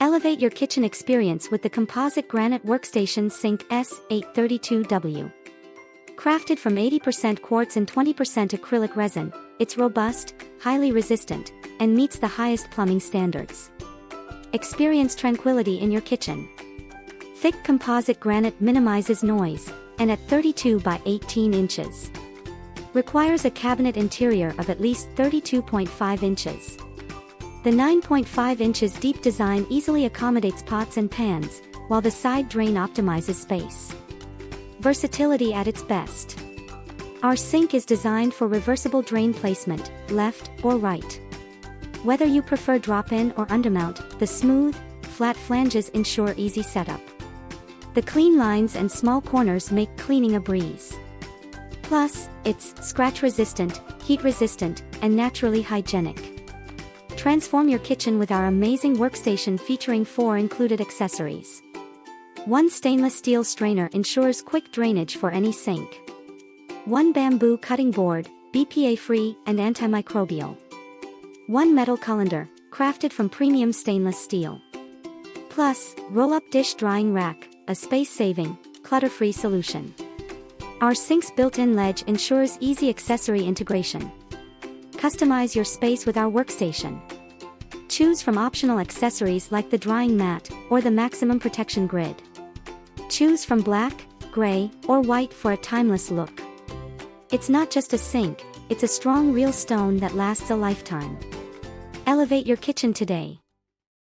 Elevate your kitchen experience with the Composite Granite Workstation Sink S-832W. Crafted from 80% quartz and 20% acrylic resin, it's robust, highly resistant, and meets the highest plumbing standards. Experience tranquility in your kitchen. Thick composite granite minimizes noise, and at 32 by 18 inches. Requires a cabinet interior of at least 32.5 inches. The 9.5 inches deep design easily accommodates pots and pans, while the side drain optimizes space. Versatility at its best. Our sink is designed for reversible drain placement, left or right. Whether you prefer drop-in or undermount, the smooth, flat flanges ensure easy setup. The clean lines and small corners make cleaning a breeze. Plus, it's scratch-resistant, heat-resistant, and naturally hygienic. Transform your kitchen with our amazing workstation featuring 4 included accessories. 1 stainless steel strainer ensures quick drainage for any sink. 1 bamboo cutting board, BPA-free and antimicrobial. 1 metal colander, crafted from premium stainless steel. Plus, roll-up dish drying rack, a space-saving, clutter-free solution. Our sink's built-in ledge ensures easy accessory integration. Customize your space with our workstation. Choose from optional accessories like the drying mat or the maximum protection grid. Choose from black, gray, or white for a timeless look. It's not just a sink, it's a strong real stone that lasts a lifetime. Elevate your kitchen today.